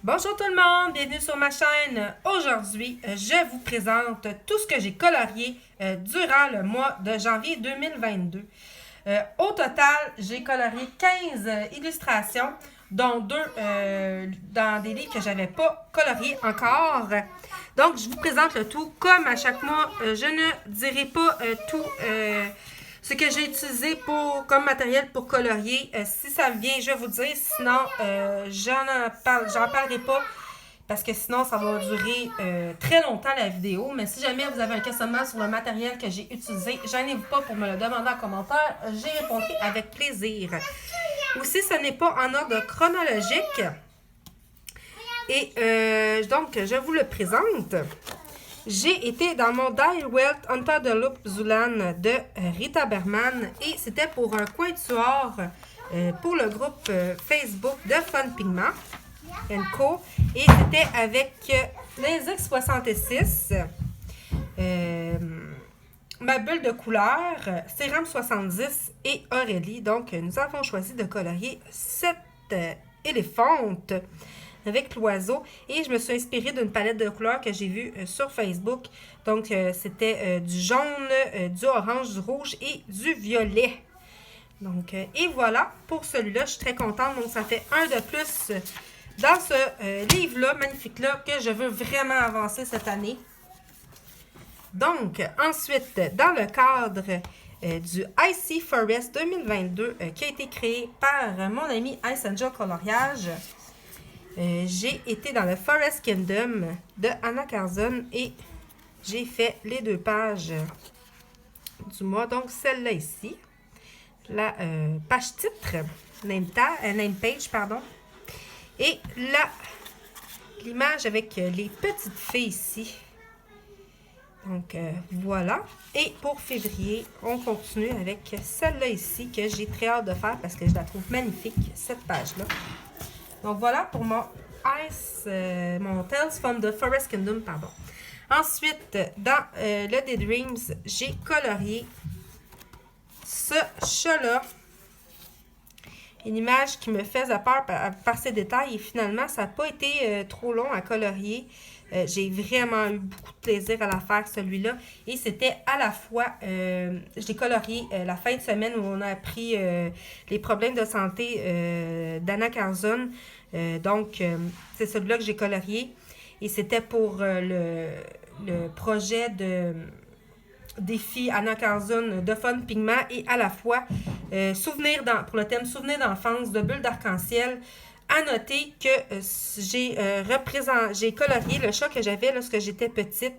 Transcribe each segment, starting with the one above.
Bonjour tout le monde, bienvenue sur ma chaîne. Aujourd'hui, je vous présente tout ce que j'ai colorié durant le mois de janvier 2022. Au total, j'ai colorié 15 illustrations, dont 2 dans des livres que je n'avais pas coloriés encore. Donc, je vous présente le tout. Comme à chaque mois, je ne dirai pas tout ce que j'ai utilisé comme matériel pour colorier. Si ça me vient, je vais vous dire. Sinon, j'en parlerai pas parce que sinon, ça va durer très longtemps la vidéo. Mais si jamais vous avez un questionnement sur le matériel que j'ai utilisé, gênez-vous pas pour me le demander en commentaire. J'y répondrai avec plaisir. Aussi, ce n'est pas en ordre chronologique. Et donc, je vous le présente. J'ai été dans mon Die Welt Under the Loop Zulan de Rita Berman et c'était pour un quatuor pour le groupe Facebook de Fun Pigment Co. Et c'était avec les X66, ma bulle de couleur, Sérum 70 et Aurélie. Donc, nous avons choisi de colorier cette éléphante avec l'oiseau. Et je me suis inspirée d'une palette de couleurs que j'ai vue sur Facebook. Donc, c'était du jaune, du orange, du rouge et du violet. Donc, et voilà, pour celui-là, je suis très contente. Donc, ça fait un de plus dans ce livre-là, magnifique-là, que je veux vraiment avancer cette année. Donc, ensuite, dans le cadre du Icy Forest 2022, qui a été créé par mon ami Ice Angel Coloriage, j'ai été dans le Forest Kingdom de Anna Carzon et j'ai fait les 2 pages du mois. Donc, celle-là ici, la page titre, name page, pardon. Et là, l'image avec les petites filles ici. Donc, voilà. Et pour février, on continue avec celle-là ici que j'ai très hâte de faire parce que je la trouve magnifique, cette page-là. Donc, voilà pour mon mon Tales from the Forest Kingdom, pardon. Ensuite, dans le Daydreams, j'ai colorié ce chat-là. Une image qui me faisait peur par ses détails et finalement, ça n'a pas été trop long à colorier. J'ai vraiment eu beaucoup de plaisir à la faire, celui-là. Et c'était à la fois, je l'ai colorié la fin de semaine où on a appris les problèmes de santé d'Anna Carzon. Donc, c'est celui-là que j'ai colorié. Et c'était pour le projet de défi Anna Carzon de Fun Pigment et à la fois pour le thème Souvenirs d'enfance de bulles d'arc-en-ciel. À noter que j'ai colorié le chat que j'avais lorsque j'étais petite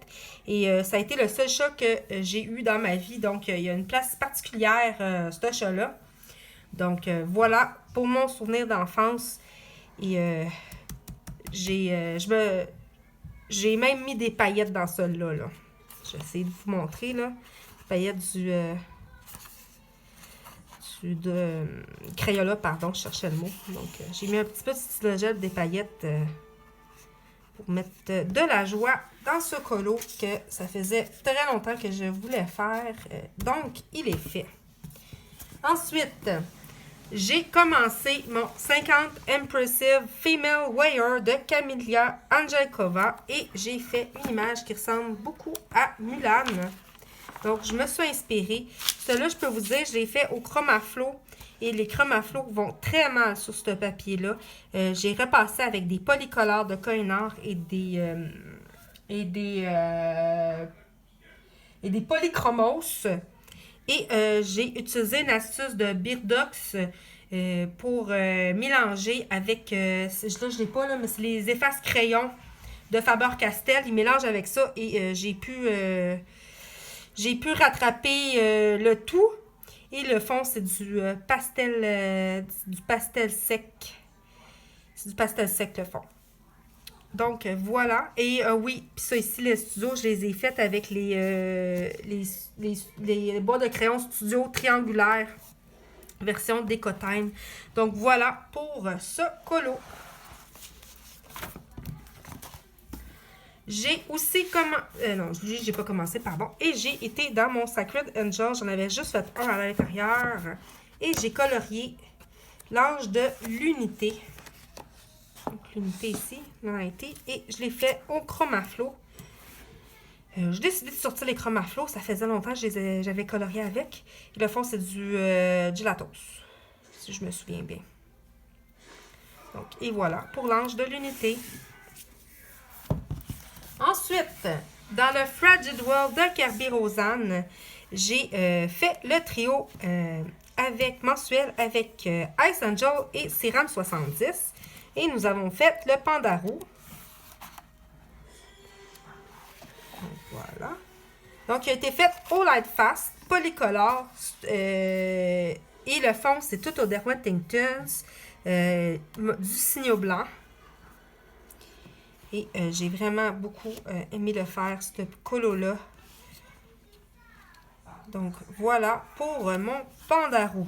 et ça a été le seul chat que j'ai eu dans ma vie. Donc, il y a une place particulière, ce chat-là. Donc, voilà pour mon souvenir d'enfance. Et j'ai même mis des paillettes dans celui-là. Là. Je vais essayer de vous montrer. Là. Des paillettes de Crayola, pardon, je cherchais le mot. Donc, j'ai mis un petit peu de stylogel, des paillettes pour mettre de la joie dans ce colo que ça faisait très longtemps que je voulais faire. Donc, il est fait. Ensuite, j'ai commencé mon 50 Impressive Female Wear de Camilla Angelkova et j'ai fait une image qui ressemble beaucoup à Mulan. Donc, je me suis inspirée. Celui-là, je peux vous dire, je l'ai fait au Chromaflow. Et les Chromaflow vont très mal sur ce papier-là. J'ai repassé avec des polycolores de Koh-i-Noor et des polychromos. Et j'ai utilisé une astuce de Birdox pour mélanger avec... là, je ne l'ai pas, là, mais c'est les effaces crayons de Faber-Castell. Ils mélangent avec ça et j'ai pu rattraper le tout. Et le fond, c'est du pastel sec. C'est du pastel sec, le fond. Donc, voilà. Et oui, puis ça ici, les studios, je les ai faites avec les bois de crayon studio triangulaires. Version Décotine. Donc, voilà pour ce colo. J'ai aussi commencé... j'ai pas commencé, pardon. Et j'ai été dans mon Sacred Angel. J'en avais juste fait un à l'intérieur. Et j'ai colorié l'ange de l'unité. Donc, l'unité ici, l'unité, et je l'ai fait au Chromaflo. J'ai décidé de sortir les Chromaflo, ça faisait longtemps que j'avais colorié avec. Et le fond, c'est du Gelatos, si je me souviens bien. Donc, et voilà, pour l'ange de l'unité. Ensuite, dans le Fragile World de Kirby Rosanne, j'ai fait le trio mensuel avec Ice Angel et Serum 70. Et nous avons fait le Pandarou. Donc, voilà. Donc, il a été fait au Light Fast, polycolore. Et le fond, c'est tout au Derwent Tinctons, du signaux blanc. Et j'ai vraiment beaucoup aimé le faire, ce colo-là. Donc, voilà pour mon Pandarou.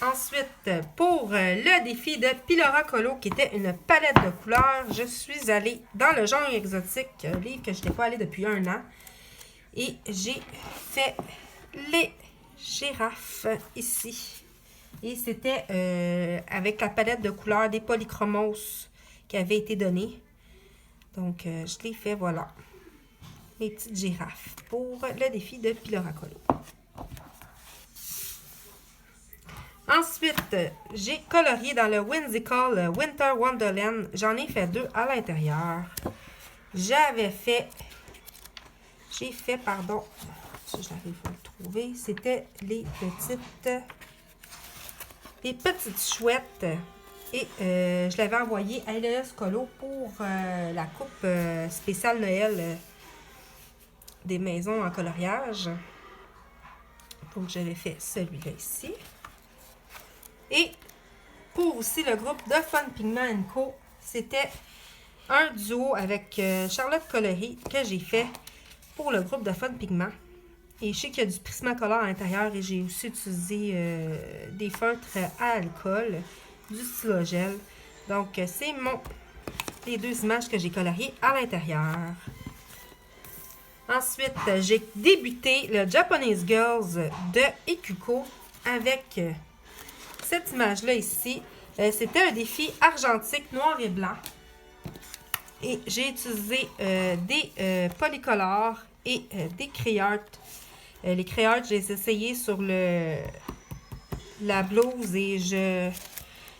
Ensuite, pour le défi de Pilora Colo, qui était une palette de couleurs, je suis allée dans le genre exotique, un livre que je n'étais pas allée depuis 1 an. Et j'ai fait les girafes ici. Et c'était avec la palette de couleurs des polychromos qui avait été donnée. Donc, je l'ai fait, voilà. Mes petites girafes pour le défi de Pilora Colo. Ensuite, j'ai colorié dans le Whimsical Winter Wonderland. J'en ai fait 2 à l'intérieur. J'ai fait, si j'arrive à le trouver, c'était les petites chouettes. Et je l'avais envoyé à LS Colo pour la coupe spéciale Noël des maisons en coloriage. Donc, j'avais fait celui-là ici. Et pour aussi le groupe de Fun Pigment Co, c'était un duo avec Charlotte Collery que j'ai fait pour le groupe de Fun Pigment. Et je sais qu'il y a du Prismacolor à l'intérieur et j'ai aussi utilisé des feutres à alcool, du stylogel. Donc, c'est les 2 images que j'ai coloriées à l'intérieur. Ensuite, j'ai débuté le Japanese Girls de Ikuko avec cette image-là ici. C'était un défi argentique noir et blanc. Et j'ai utilisé des polycolores et des crayons. Les crayons, j'ai essayé sur la blouse et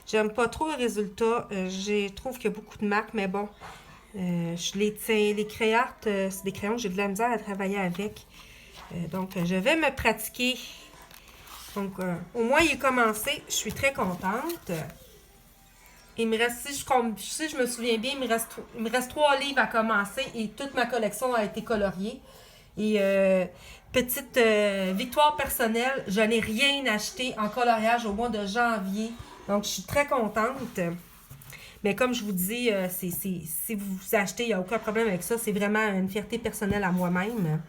j'aime pas trop le résultat. Je trouve qu'il y a beaucoup de marques, mais bon. Les crayons, c'est des crayons, j'ai de la misère à travailler avec. Donc, je vais me pratiquer. Donc, au moins, il est commencé. Je suis très contente. Il me reste, si je me souviens bien, il me reste 3 livres à commencer et toute ma collection a été coloriée. Et petite victoire personnelle, je n'ai rien acheté en coloriage au mois de janvier. Donc, je suis très contente. Mais comme je vous dis, si vous achetez, il n'y a aucun problème avec ça. C'est vraiment une fierté personnelle à moi-même.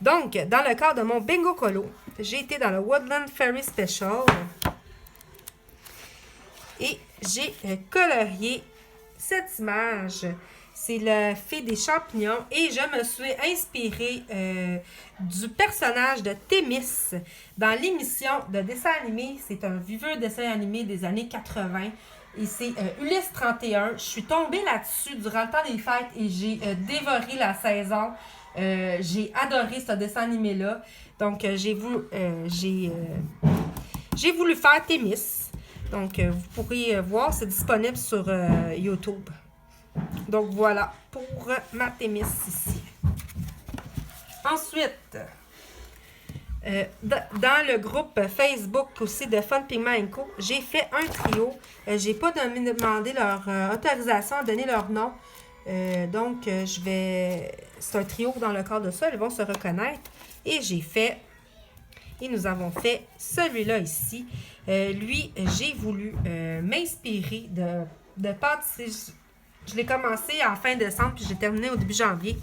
Donc, dans le cadre de mon Bingo Colo, j'ai été dans le Woodland Fairy Special. Et j'ai colorié cette image. C'est la fée des champignons. Et je me suis inspirée du personnage de Thémis dans l'émission de dessin animé. C'est un vieux dessin animé des années 80. Et c'est Ulysse 31. Je suis tombée là-dessus durant le temps des fêtes et j'ai dévoré la saison. J'ai adoré ce dessin animé-là. Donc, j'ai voulu faire Thémis. Donc, vous pourrez voir, c'est disponible sur YouTube. Donc, voilà pour ma Thémis ici. Ensuite, dans le groupe Facebook aussi de Fun Pigment Co, j'ai fait un trio. J'ai pas demandé leur autorisation à donner leur nom. Donc, c'est un trio dans le cadre de ça. Ils vont se reconnaître. Et nous avons fait celui-là ici. Lui, j'ai voulu m'inspirer de pâtisserie. Je l'ai commencé en fin décembre, puis j'ai terminé au début janvier.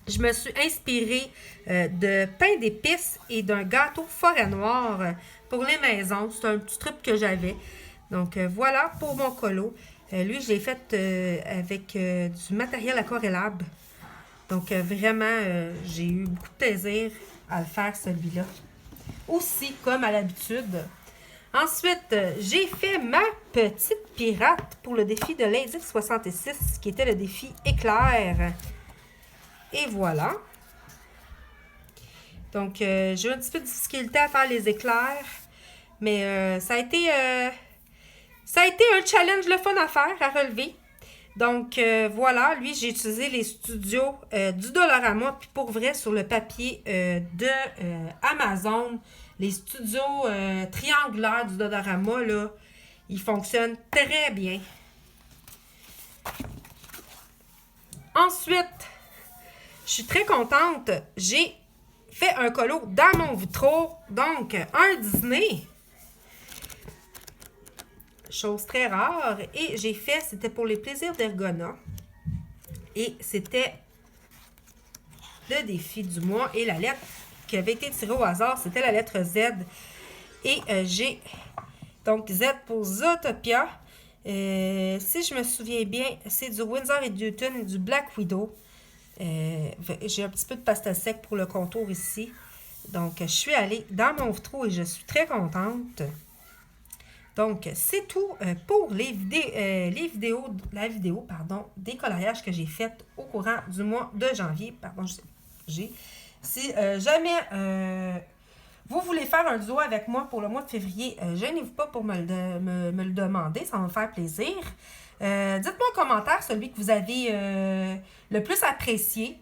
Je me suis inspirée de pain d'épices et d'un gâteau forêt noire pour les maisons. C'est un petit truc que j'avais. Donc, voilà pour mon colo. Lui, je l'ai fait avec du matériel aquarellable. Donc, vraiment, j'ai eu beaucoup de plaisir à le faire, celui-là. Aussi, comme à l'habitude, Ensuite, j'ai fait ma petite pirate pour le défi de l'Indice 66, qui était le défi éclair. Et voilà. Donc, j'ai eu un petit peu de difficulté à faire les éclairs. Mais ça a été un challenge le fun à faire, à relever. Donc, voilà. Lui, j'ai utilisé les studios du Dollarama. Puis pour vrai, sur le papier de Amazon, les studios triangulaires du Dollarama, là, ils fonctionnent très bien. Ensuite, je suis très contente. J'ai fait un colo dans mon vitro. Donc, un Disney. Chose très rare. Et j'ai fait, c'était pour les plaisirs d'Ergona. Et c'était le défi du mois. Et la lettre qui avait été tirée au hasard, c'était la lettre Z. Et j'ai donc Z pour Zootopia. Si je me souviens bien, c'est du Windsor et Newton et du Black Widow. J'ai un petit peu de pasta sec pour le contour ici. Donc, je suis allée dans mon vitro et je suis très contente. Donc, c'est tout pour la vidéo des coloriages que j'ai faites au courant du mois de janvier. Si jamais vous voulez faire un duo avec moi pour le mois de février, gênez-vous pas pour me le demander, ça va me faire plaisir. Dites-moi en commentaire celui que vous avez le plus apprécié.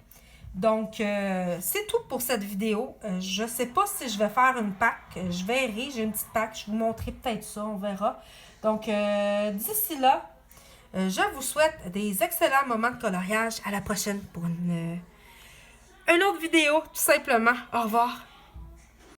Donc, c'est tout pour cette vidéo. Je ne sais pas si je vais faire une pack. Je verrai, j'ai une petite pack. Je vous montrerai peut-être ça, on verra. Donc, d'ici là, je vous souhaite des excellents moments de coloriage. À la prochaine pour une autre vidéo, tout simplement. Au revoir.